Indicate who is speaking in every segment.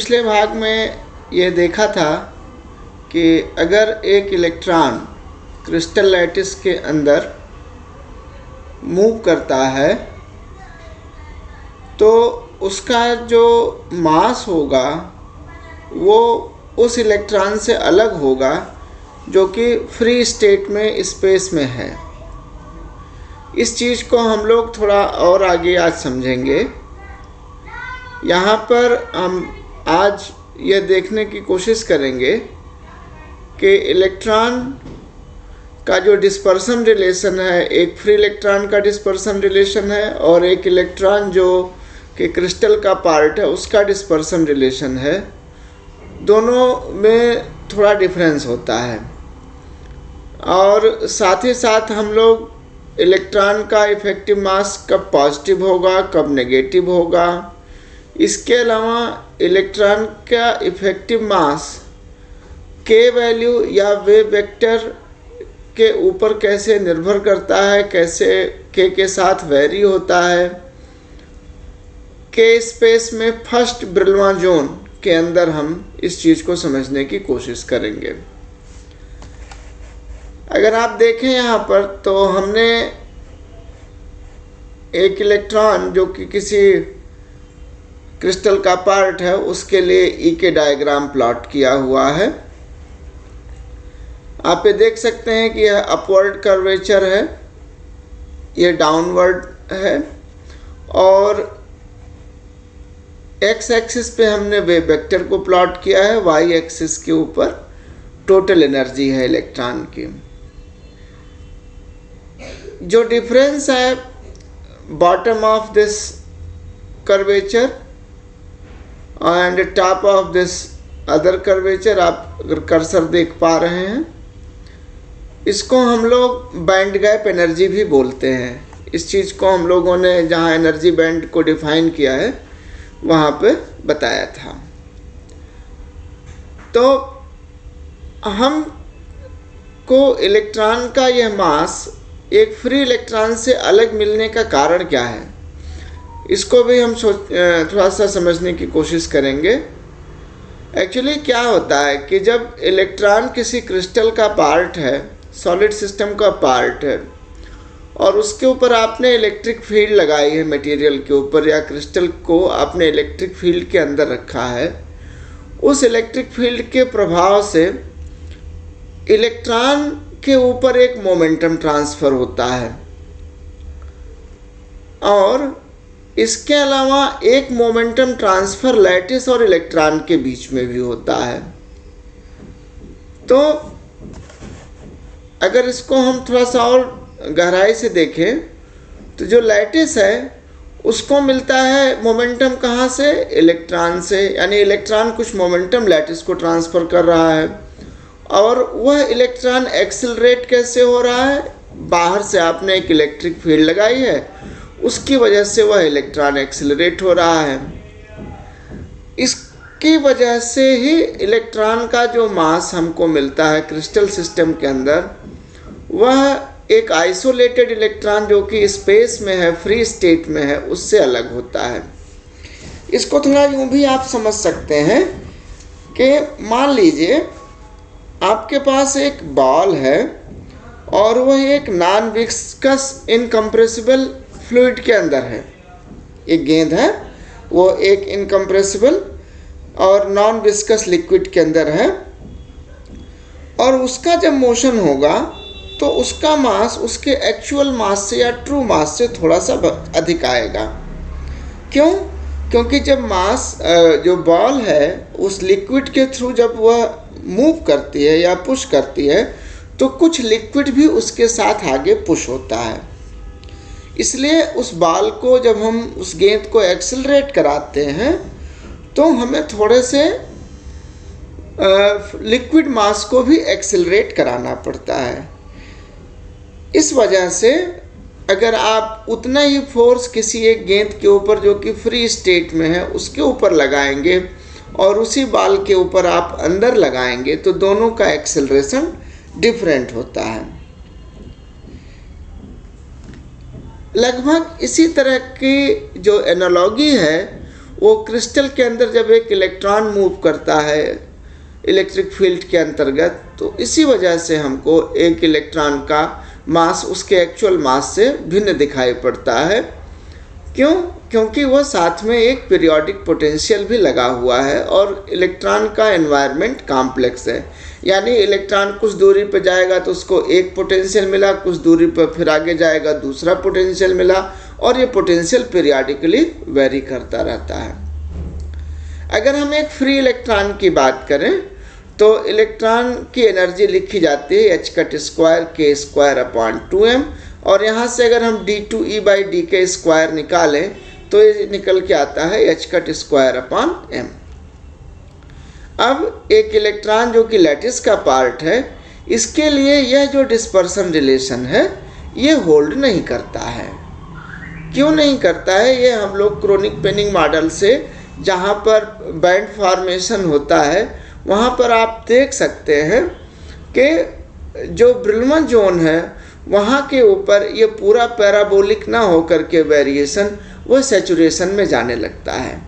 Speaker 1: पिछले भाग में ये देखा था कि अगर एक इलेक्ट्रॉन क्रिस्टल लैटिस के अंदर मूव करता है तो उसका जो मास होगा वो उस इलेक्ट्रॉन से अलग होगा जो कि फ्री स्टेट में स्पेस में है। इस चीज़ को हम लोग थोड़ा और आगे आज समझेंगे। यहाँ पर हम आज ये देखने की कोशिश करेंगे कि इलेक्ट्रॉन का जो डिस्पर्सन रिलेशन है, एक फ्री इलेक्ट्रॉन का डिस्पर्सन रिलेशन है और एक इलेक्ट्रॉन जो कि क्रिस्टल का पार्ट है उसका डिस्पर्सन रिलेशन है। दोनों में थोड़ा डिफरेंस होता है और साथ ही साथ हम लोग इलेक्ट्रॉन का इफेक्टिव मास कब पॉजिटिव होगा, कब नेगेटिव होगा, इसके अलावा इलेक्ट्रॉन का इफेक्टिव मास के वैल्यू या वेव वेक्टर के ऊपर कैसे निर्भर करता है, कैसे के साथ वेरी होता है। के स्पेस में फर्स्ट ब्रिल्मा जोन के अंदर हम इस चीज़ को समझने की कोशिश करेंगे। अगर आप देखें यहाँ पर तो हमने एक इलेक्ट्रॉन जो कि किसी क्रिस्टल का पार्ट है उसके लिए ई के डायग्राम प्लॉट किया हुआ है। आप ये देख सकते हैं कि यह अपवर्ड कर्वेचर है, यह डाउनवर्ड है और एक्स एक्सिस पे हमने वेव वेक्टर को प्लॉट किया है, वाई एक्सिस के ऊपर टोटल एनर्जी है इलेक्ट्रॉन की। जो डिफरेंस है bottom of this curvature and top of this other curvature, आप अगर कर्सर देख पा रहे हैं, इसको हम लोग बैंड गैप एनर्जी भी बोलते हैं। इस चीज़ को हम लोगों ने जहाँ एनर्जी बैंड को डिफाइन किया है वहाँ पे बताया था। तो हम को इलेक्ट्रॉन का यह मास एक फ्री इलेक्ट्रॉन से अलग मिलने का कारण क्या है, इसको भी हम थोड़ा सा समझने की कोशिश करेंगे। एक्चुअली क्या होता है कि जब इलेक्ट्रॉन किसी क्रिस्टल का पार्ट है, सॉलिड सिस्टम का पार्ट है और उसके ऊपर आपने इलेक्ट्रिक फील्ड लगाई है मटेरियल के ऊपर या क्रिस्टल को आपने इलेक्ट्रिक फील्ड के अंदर रखा है, उस इलेक्ट्रिक फील्ड के प्रभाव से इलेक्ट्रॉन के ऊपर एक मोमेंटम ट्रांसफ़र होता है और इसके अलावा एक मोमेंटम ट्रांसफ़र लैटिस और इलेक्ट्रॉन के बीच में भी होता है। तो अगर इसको हम थोड़ा सा और गहराई से देखें तो जो लैटिस है उसको मिलता है मोमेंटम कहाँ से, इलेक्ट्रॉन से, यानी इलेक्ट्रॉन कुछ मोमेंटम लैटिस को ट्रांसफ़र कर रहा है और वह इलेक्ट्रॉन एक्सेलरेट कैसे हो रहा है, बाहर से आपने एक इलेक्ट्रिक फील्ड लगाई है उसकी वजह से वह इलेक्ट्रॉन एक्सेलरेट हो रहा है। इसकी वजह से ही इलेक्ट्रॉन का जो मास हमको मिलता है क्रिस्टल सिस्टम के अंदर, वह एक आइसोलेटेड इलेक्ट्रॉन जो कि स्पेस में है, फ्री स्टेट में है, उससे अलग होता है। इसको थोड़ा यूँ भी आप समझ सकते हैं कि मान लीजिए आपके पास एक बॉल है और वह एक नॉन विस्कस इनकम्प्रेसिबल फ्लूइड के अंदर है। एक गेंद है, वो एक इनकम्प्रेसिबल और नॉन विस्कस लिक्विड के अंदर है और उसका जब मोशन होगा तो उसका मास उसके एक्चुअल मास से या ट्रू मास से थोड़ा सा अधिक आएगा। क्यों? क्योंकि जब मास जो बॉल है उस लिक्विड के थ्रू जब वह मूव करती है या पुश करती है तो कुछ लिक्विड भी उसके साथ आगे पुश होता है। इसलिए उस बॉल को जब हम उस गेंद को एक्सेलरेट कराते हैं तो हमें थोड़े से लिक्विड मास को भी एक्सेलरेट कराना पड़ता है। इस वजह से अगर आप उतना ही फोर्स किसी एक गेंद के ऊपर जो कि फ्री स्टेट में है उसके ऊपर लगाएंगे और उसी बॉल के ऊपर आप अंदर लगाएंगे तो दोनों का एक्सेलरेशन डिफरेंट होता है। लगभग इसी तरह की जो एनालॉजी है वो क्रिस्टल के अंदर जब एक इलेक्ट्रॉन मूव करता है इलेक्ट्रिक फील्ड के अंतर्गत, तो इसी वजह से हमको एक इलेक्ट्रॉन का मास उसके एक्चुअल मास से भिन्न दिखाई पड़ता है। क्यों? क्योंकि वह साथ में एक पीरियोडिक पोटेंशियल भी लगा हुआ है और इलेक्ट्रॉन का एनवायरनमेंट कॉम्प्लेक्स है। यानी इलेक्ट्रॉन कुछ दूरी पर जाएगा तो उसको एक पोटेंशियल मिला, कुछ दूरी पर फिर आगे जाएगा दूसरा पोटेंशियल मिला, और ये पोटेंशियल पीरियोडिकली वेरी करता रहता है। अगर हम एक फ्री इलेक्ट्रॉन की बात करें तो इलेक्ट्रॉन की एनर्जी लिखी जाती है h² k² 2m, और यहाँ से अगर हम d2E/dk² निकालें तो ये निकल के आता है h² m। अब एक इलेक्ट्रॉन जो कि लैटिस का पार्ट है, इसके लिए यह जो डिस्पर्सन रिलेशन है ये होल्ड नहीं करता है। क्यों नहीं करता है? ये हम लोग क्रोनिक पेनिंग मॉडल से जहाँ पर बैंड फॉर्मेशन होता है वहाँ पर आप देख सकते हैं कि जो ब्रिलमन जोन है वहाँ के ऊपर ये पूरा पैराबोलिक ना होकर के वेरिएशन वो सैचुरेशन में जाने लगता है।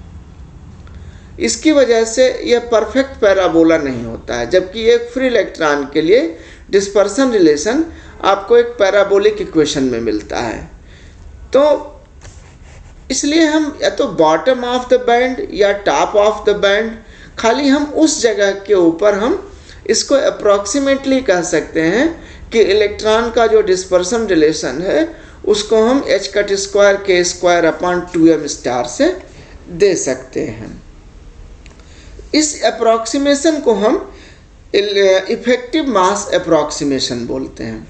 Speaker 1: इसकी वजह से ये परफेक्ट पैराबोला नहीं होता है, जबकि एक फ्री इलेक्ट्रॉन के लिए डिस्पर्सन रिलेशन आपको एक पैराबोलिक इक्वेशन में मिलता है। तो इसलिए हम या तो बॉटम ऑफ द बैंड या टॉप ऑफ द बैंड, खाली हम उस जगह के ऊपर हम इसको अप्रॉक्सीमेटली कह सकते हैं कि इलेक्ट्रॉन का जो डिस्पर्सन रिलेशन है उसको हम h² k² 2m* से दे सकते हैं। इस अप्रॉक्सीमेशन को हम इफेक्टिव मास अप्रॉक्सीमेशन बोलते हैं।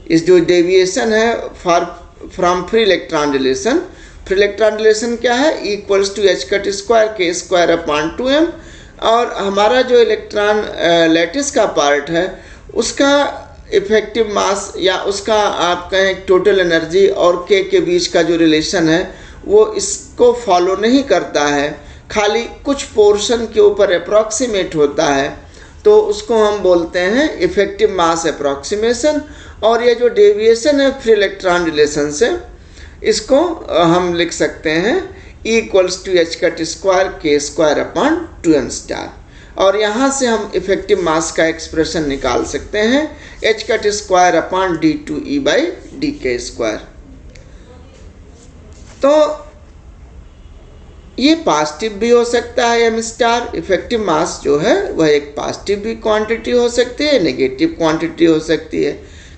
Speaker 1: इस जो डेविएशन है from free electron relation, free electron relation क्या है? h² k² 2m, और हमारा जो इलेक्ट्रॉन लैटिस का पार्ट है उसका इफेक्टिव मास या उसका आप कहें टोटल एनर्जी और k के बीच का जो रिलेशन है वो इसको फॉलो नहीं करता है, खाली कुछ पोर्शन के ऊपर अप्रॉक्सीमेट होता है, तो उसको हम बोलते हैं इफेक्टिव मास अप्रॉक्सीमेशन। और ये जो डेविएशन है फ्री इलेक्ट्रॉन रिलेशन से, इसको हम लिख सकते हैं h² k² 2m*, और यहाँ से हम इफेक्टिव मास का एक्सप्रेशन निकाल सकते हैं h² d2E/dk²। तो ये पॉजिटिव भी हो सकता है m*, इफेक्टिव मास जो है वह एक पॉजिटिव भी क्वांटिटी हो सकती है, नेगेटिव क्वांटिटी हो सकती है।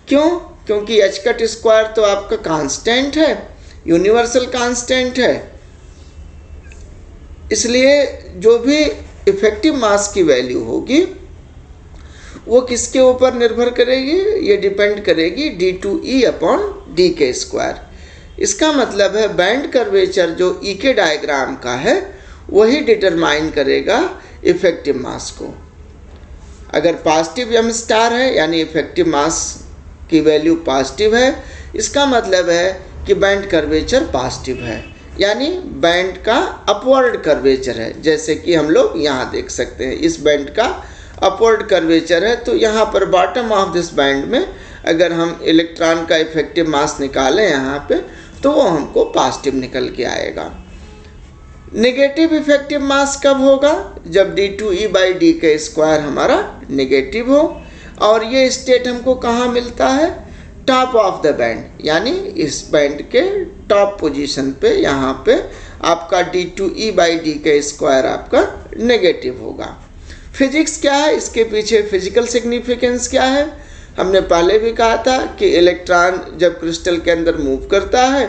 Speaker 1: क्यों? क्योंकि h² तो आपका कांस्टेंट है, यूनिवर्सल कांस्टेंट है, इसलिए जो भी इफेक्टिव मास की वैल्यू होगी वो किसके ऊपर निर्भर करेगी? ये डिपेंड करेगी d2E/dk²। इसका मतलब है बैंड कर्वेचर जो ई के डायग्राम का है वही डिटरमाइन करेगा इफेक्टिव मास को। अगर पॉजिटिव m* है यानी इफेक्टिव मास की वैल्यू पॉजिटिव है, इसका मतलब है कि बैंड कर्वेचर पॉजिटिव है, यानी बैंड का अपवर्ड कर्वेचर है। जैसे कि हम लोग यहाँ देख सकते हैं इस बैंड का अपवर्ड कर्वेचर है, तो यहाँ पर बॉटम ऑफ दिस बैंड में अगर हम इलेक्ट्रॉन का इफेक्टिव मास निकालें यहाँ पे तो वो हमको पॉजिटिव निकल के आएगा। नेगेटिव इफेक्टिव मास कब होगा? जब d2E/dk² हमारा नेगेटिव हो, और ये स्टेट हमको कहाँ मिलता है? टॉप ऑफ द बैंड, यानी इस बैंड के टॉप पोजीशन पे यहाँ पे आपका d2E/dk² आपका नेगेटिव होगा। फिजिक्स क्या है इसके पीछे? फिजिकल सिग्निफिकेंस क्या है? हमने पहले भी कहा था कि इलेक्ट्रॉन जब क्रिस्टल के अंदर मूव करता है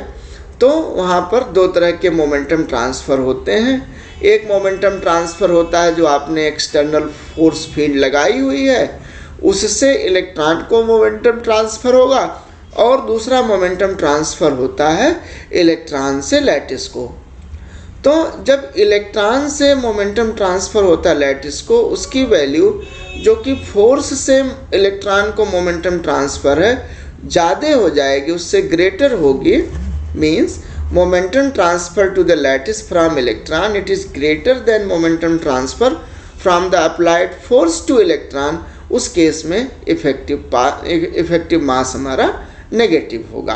Speaker 1: तो वहाँ पर दो तरह के मोमेंटम ट्रांसफ़र होते हैं। एक मोमेंटम ट्रांसफ़र होता है जो आपने एक्सटर्नल फोर्स फील्ड लगाई हुई है, उससे इलेक्ट्रॉन को मोमेंटम ट्रांसफ़र होगा, और दूसरा मोमेंटम ट्रांसफ़र होता है इलेक्ट्रॉन से लैटिस को। तो जब इलेक्ट्रॉन से मोमेंटम ट्रांसफ़र होता है लैटिस को, उसकी वैल्यू जो कि फोर्स से इलेक्ट्रॉन को मोमेंटम ट्रांसफ़र है ज़्यादा हो जाएगी, उससे ग्रेटर होगी। Means momentum transfer to the lattice from electron it is greater than momentum transfer from the applied force to electron. उस केस में इफेक्टिव मास हमारा नेगेटिव होगा।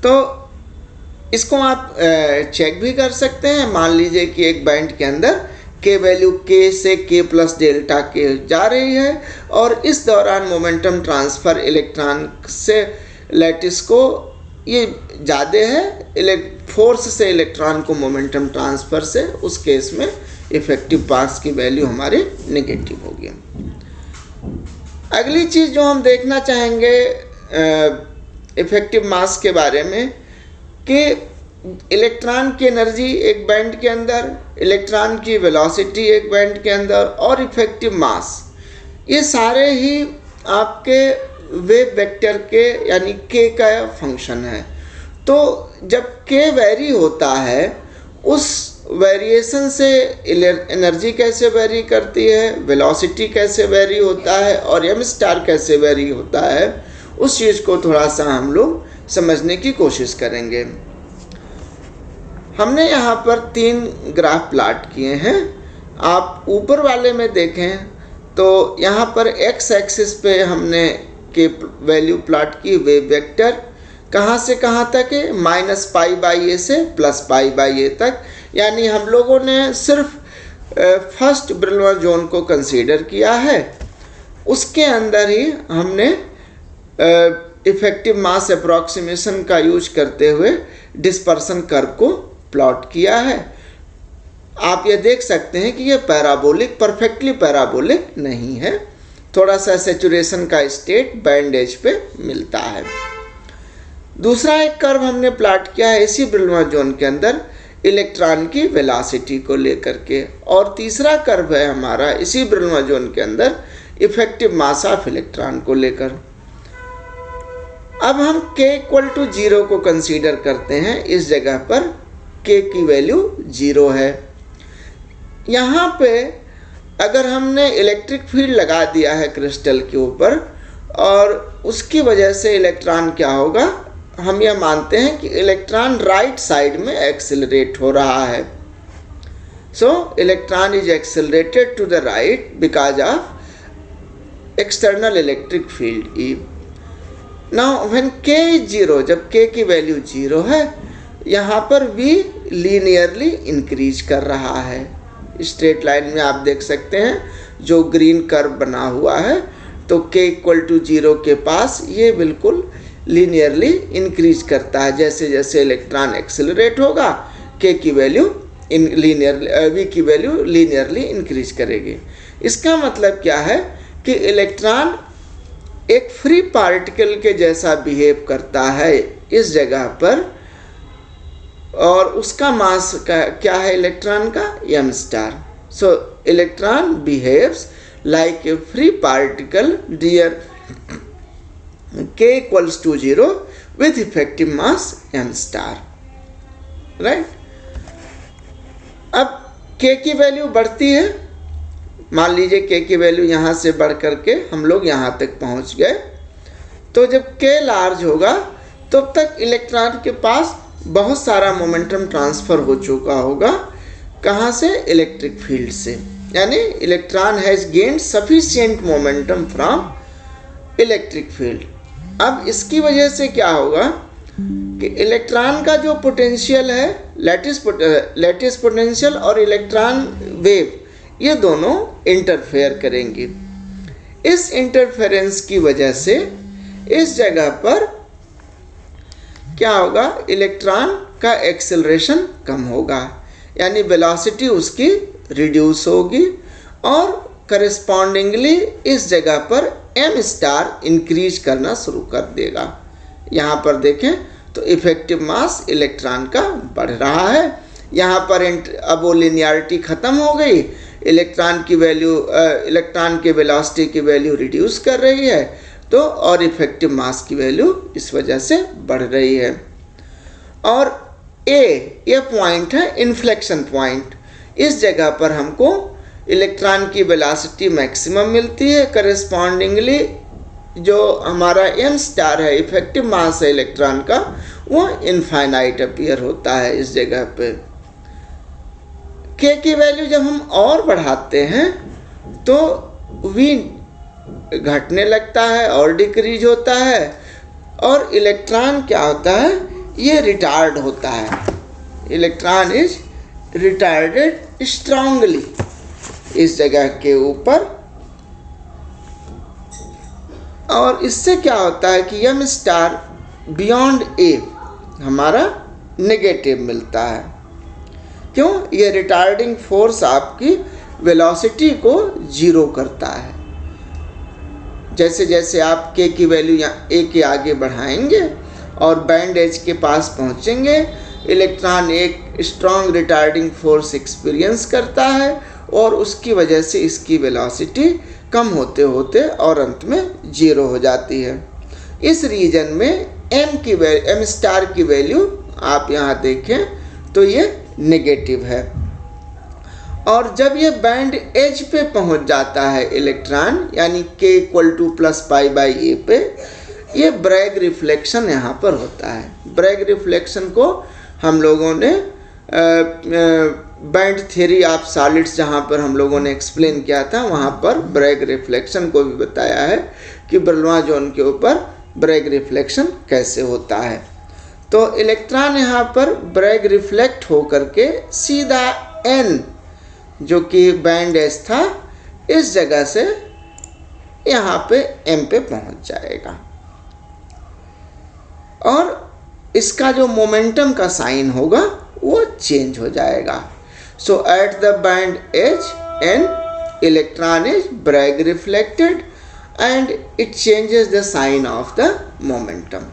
Speaker 1: तो इसको आप चेक भी कर सकते हैं। मान लीजिए कि एक बैंड के अंदर के वैल्यू के से के प्लस डेल्टा के जा रही है और इस दौरान मोमेंटम ट्रांसफ़र इलेक्ट्रॉन से लैटिस को ये ज़्यादा है, फोर्स से इलेक्ट्रॉन को मोमेंटम ट्रांसफ़र से, उस केस में इफ़ेक्टिव मास की वैल्यू हमारी नेगेटिव होगी। अगली चीज़ जो हम देखना चाहेंगे इफ़ेक्टिव मास के बारे में कि इलेक्ट्रॉन की एनर्जी एक बैंड के अंदर, इलेक्ट्रॉन की वेलोसिटी एक बैंड के अंदर और इफ़ेक्टिव मास, ये सारे ही आपके वेव वेक्टर के यानी के का फंक्शन है। तो जब के वेरी होता है, उस वेरिएशन से एनर्जी कैसे वेरी करती है, वेलोसिटी कैसे वेरी होता है और एम स्टार कैसे वेरी होता है, उस चीज़ को थोड़ा सा हम लोग समझने की कोशिश करेंगे। हमने यहाँ पर 3 ग्राफ प्लाट किए हैं। आप ऊपर वाले में देखें तो यहाँ पर एक्स एक्सिस पे हमने के वैल्यू प्लाट की वेव वेक्टर कहाँ से कहाँ तक है, -π/a से +π/a तक, यानी हम लोगों ने सिर्फ फर्स्ट ब्रिलॉन जोन को कंसीडर किया है। उसके अंदर ही हमने इफ़ेक्टिव मास अप्रॉक्सीमेशन का यूज करते हुए डिस्पर्सन कर्व को प्लॉट किया है। आप ये देख सकते हैं कि ये पैराबोलिक, परफेक्टली पैराबोलिक नहीं है, थोड़ा सा सैचुरेशन का स्टेट बैंड एज पे मिलता है। दूसरा एक कर्व हमने प्लॉट किया है इसी ब्रिलॉन जोन के अंदर इलेक्ट्रॉन की वेलोसिटी को लेकर के, और तीसरा कर्व है हमारा इसी ब्रिलॉन जोन के अंदर इफेक्टिव मास ऑफ इलेक्ट्रॉन को लेकर। अब हम k = 0 को कंसीडर करते हैं। इस जगह पर k की वैल्यू 0 है। यहाँ पे अगर हमने इलेक्ट्रिक फील्ड लगा दिया है क्रिस्टल के ऊपर और उसकी वजह से इलेक्ट्रॉन क्या होगा, हम यह मानते हैं कि इलेक्ट्रॉन राइट साइड में एक्सेलरेट हो रहा है। So electron is accelerated to the right because of external electric field E। Now when k is 0, जब k की वैल्यू 0 है, यहाँ पर V लीनियरली इंक्रीज कर रहा है। स्ट्रेट लाइन में आप देख सकते हैं जो ग्रीन कर्व बना हुआ है, तो k = 0 के पास ये बिल्कुल लीनियरली इंक्रीज करता है। जैसे जैसे इलेक्ट्रॉन एक्सेलरेट होगा k की वैल्यू V की वैल्यू लीनियरली इंक्रीज करेगी। इसका मतलब क्या है कि इलेक्ट्रॉन एक फ्री पार्टिकल के जैसा बिहेव करता है इस जगह पर, और उसका मास क्या है इलेक्ट्रॉन का, m⁻। So electron behaves like a free particle dear k = 0 with effective mass m⁻, right. अब k की वैल्यू बढ़ती है, मान लीजिए k की वैल्यू यहाँ से बढ़ करके हम लोग यहाँ तक पहुँच गए, तो जब k लार्ज होगा तब तक इलेक्ट्रॉन के पास बहुत सारा मोमेंटम ट्रांसफ़र हो चुका होगा। कहाँ से, इलेक्ट्रिक फील्ड से, यानी electron has gained sufficient momentum from electric field. अब इसकी वजह से क्या होगा कि इलेक्ट्रॉन का जो पोटेंशियल है, लैटिस पोटेंशियल और इलेक्ट्रॉन वेव, ये दोनों इंटरफेयर करेंगे। इस इंटरफेरेंस की वजह से इस जगह पर क्या होगा, इलेक्ट्रॉन का एक्सेलरेशन कम होगा, यानी वेलोसिटी उसकी रिड्यूस होगी और करस्पॉन्डिंगली इस जगह पर m⁻ इंक्रीज करना शुरू कर देगा। यहाँ पर देखें तो इफेक्टिव मास इलेक्ट्रॉन का बढ़ रहा है। यहाँ पर अब वो लिनियरिटी ख़त्म हो गई, इलेक्ट्रॉन की वैल्यू, इलेक्ट्रॉन के वेलोसिटी की वैल्यू रिड्यूस कर रही है, तो और इफेक्टिव मास की वैल्यू इस वजह से बढ़ रही है। और ये पॉइंट है इन्फ्लेक्शन पॉइंट। इस जगह पर हमको इलेक्ट्रॉन की वेलोसिटी मैक्सिमम मिलती है, करस्पॉन्डिंगली जो हमारा m⁻ है, इफेक्टिव मास है इलेक्ट्रॉन का, वो इनफाइनाइट अपीयर होता है इस जगह पे। k की वैल्यू जब हम और बढ़ाते हैं तो V घटने लगता है और डिक्रीज होता है, और इलेक्ट्रॉन क्या होता है, ये रिटार्ड होता है, इलेक्ट्रॉन इज रिटार्डेड स्ट्रांगली इस जगह के ऊपर। और इससे क्या होता है कि m स्टार बियॉन्ड a हमारा नेगेटिव मिलता है। क्यों? ये रिटार्डिंग फोर्स आपकी वेलोसिटी को जीरो करता है। जैसे जैसे आप k की वैल्यू यहाँ a के आगे बढ़ाएंगे और बैंड एज के पास पहुँचेंगे, इलेक्ट्रॉन एक स्ट्रॉन्ग रिटार्डिंग फोर्स एक्सपीरियंस करता है और उसकी वजह से इसकी वेलोसिटी कम होते होते और अंत में जीरो हो जाती है। इस रीजन में m स्टार की वैल्यू आप यहाँ देखें तो ये नेगेटिव है। और जब ये बैंड एज पे पहुँच जाता है इलेक्ट्रॉन, यानी k = +π/a पे, ये ब्रैग रिफ्लेक्शन यहाँ पर होता है। ब्रैग रिफ्लेक्शन को हम लोगों ने बैंड थ्योरी ऑफ सॉलिड्स जहाँ पर हम लोगों ने एक्सप्लेन किया था, वहाँ पर ब्रैग रिफ्लेक्शन को भी बताया है कि ब्रह्मा जोन के ऊपर ब्रैग रिफ्लेक्शन कैसे होता है। तो इलेक्ट्रॉन यहाँ पर ब्रैग रिफ्लेक्ट होकर के सीधा n जो कि बैंड एज था, इस जगह से यहाँ पे m पे पहुँच जाएगा और इसका जो मोमेंटम का साइन होगा वो चेंज हो जाएगा। So at the band edge n, electron is Bragg reflected and it changes the sign of the momentum.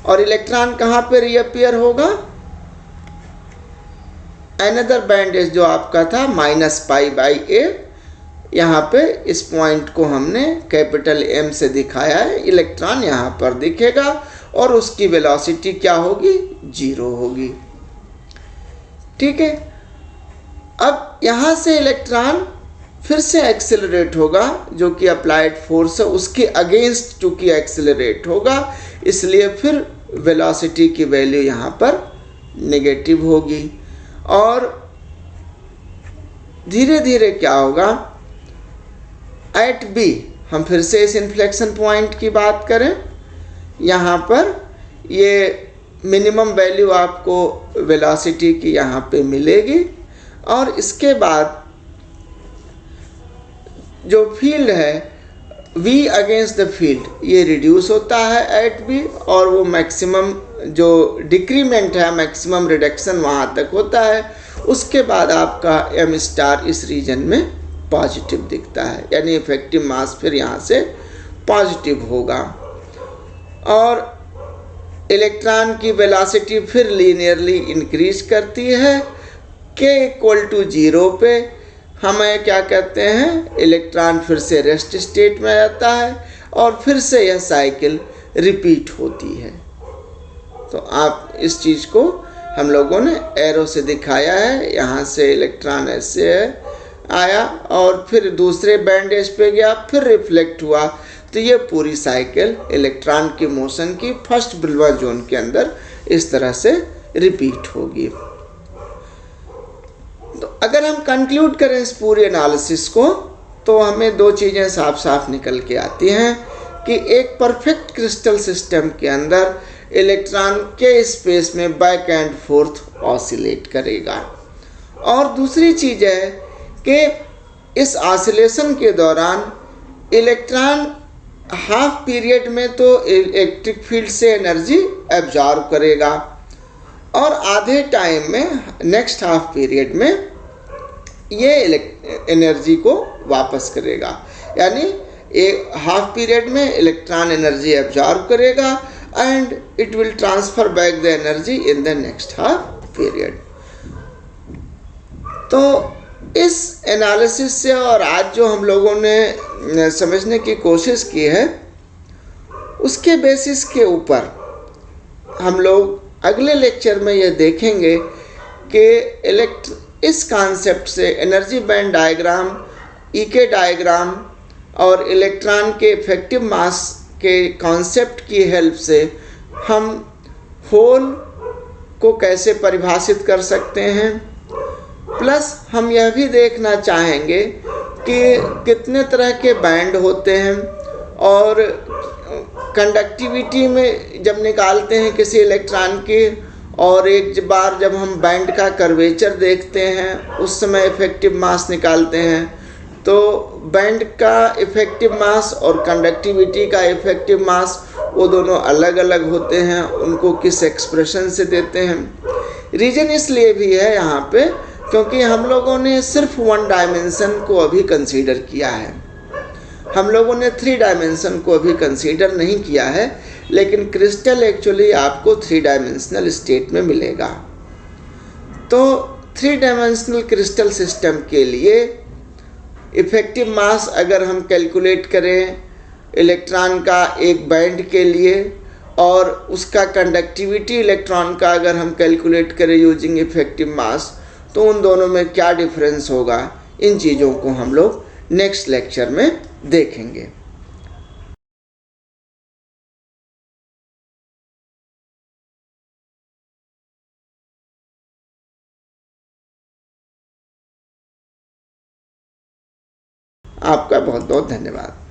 Speaker 1: और इलेक्ट्रॉन कहाँ पे रीअपियर होगा? अनदर बैंड एज जो आपका था -π/a, यहाँ पे इस पॉइंट को हमने कैपिटल M से दिखाया है। इलेक्ट्रॉन यहाँ पर दिखेगा और उसकी वेलोसिटी क्या होगी? जीरो होगी। ठीक है। अब यहाँ से इलेक्ट्रॉन फिर से एक्सेलरेट होगा, जो कि अप्लाइड फोर्स है उसके अगेंस्ट चूंकि एक्सेलरेट होगा, इसलिए फिर वेलोसिटी की वैल्यू यहाँ पर नेगेटिव होगी। और धीरे धीरे क्या होगा? एट B, हम फिर से इस इन्फ्लेक्शन पॉइंट की बात करें, यहाँ पर ये मिनिमम वैल्यू आपको वेलोसिटी की यहाँ पे मिलेगी और इसके बाद जो फील्ड है V अगेंस्ट द फील्ड ये रिड्यूस होता है एट B और वो मैक्सिमम जो डिक्रीमेंट है, मैक्सिमम रिडक्शन वहाँ तक होता है। उसके बाद आपका m स्टार इस रीजन में पॉजिटिव दिखता है, यानी इफेक्टिव मास फिर यहाँ से पॉजिटिव होगा और इलेक्ट्रॉन की वेलोसिटी फिर लीनियरली इंक्रीज करती है। k = 0 पे हमें क्या कहते हैं? इलेक्ट्रॉन फिर से रेस्ट स्टेट में आता है और फिर से यह साइकिल रिपीट होती है। तो आप इस चीज़ को हम लोगों ने एरो से दिखाया है। यहाँ से इलेक्ट्रॉन ऐसे आया और फिर दूसरे बैंड एज पे गया, फिर रिफ्लेक्ट हुआ। तो ये पूरी साइकिल इलेक्ट्रॉन की मोशन की फर्स्ट ब्रह्मा जोन के अंदर इस तरह से रिपीट होगी। तो अगर हम कंक्लूड करें इस पूरे एनालिसिस को, तो हमें दो चीज़ें साफ साफ निकल के आती हैं कि एक परफेक्ट क्रिस्टल सिस्टम के अंदर इलेक्ट्रॉन के स्पेस में बैक एंड फोर्थ ऑसिलेट करेगा, और दूसरी चीज़ है कि इस ऑसिलेशन के दौरान इलेक्ट्रॉन हाफ पीरियड में तो इलेक्ट्रिक फील्ड से एनर्जी एब्जॉर्ब करेगा और आधे टाइम में नेक्स्ट हाफ पीरियड में ये एनर्जी को वापस करेगा। यानी एक हाफ पीरियड में इलेक्ट्रॉन एनर्जी एब्जॉर्ब करेगा and it will transfer back the energy in the next half period. तो इस एनालिसिस से और आज जो हम लोगों ने समझने की कोशिश की है, उसके बेसिस के ऊपर हम लोग अगले लेक्चर में ये देखेंगे कि इस कॉन्सेप्ट से एनर्जी बैंड डायग्राम, ईके डायग्राम और इलेक्ट्रॉन के इफेक्टिव मास के कॉन्सेप्ट की हेल्प से हम होल को कैसे परिभाषित कर सकते हैं, प्लस हम यह भी देखना चाहेंगे कि कितने तरह के बैंड होते हैं और कंडक्टिविटी में जब निकालते हैं किसी इलेक्ट्रॉन की, और एक बार जब हम बैंड का कर्वेचर देखते हैं उस समय इफ़ेक्टिव मास निकालते हैं, तो बैंड का इफ़ेक्टिव मास और कंडक्टिविटी का इफ़ेक्टिव मास वो दोनों अलग अलग होते हैं। उनको किस एक्सप्रेशन से देते हैं, रीज़न इसलिए भी है यहाँ पे क्योंकि हम लोगों ने सिर्फ 1 डायमेंशन को अभी कंसीडर किया है, हम लोगों ने 3 डायमेंशन को अभी कंसीडर नहीं किया है, लेकिन क्रिस्टल एक्चुअली आपको 3 डायमेंशनल स्टेट में मिलेगा। तो 3 डायमेंशनल क्रिस्टल सिस्टम के लिए इफ़ेक्टिव मास अगर हम कैलकुलेट करें इलेक्ट्रॉन का एक बैंड के लिए, और उसका कंडक्टिविटी इलेक्ट्रॉन का अगर हम कैलकुलेट करें यूजिंग इफ़ेक्टिव मास, तो उन दोनों में क्या डिफरेंस होगा, इन चीज़ों को हम लोग नेक्स्ट लेक्चर में देखेंगे। आपका बहुत बहुत धन्यवाद।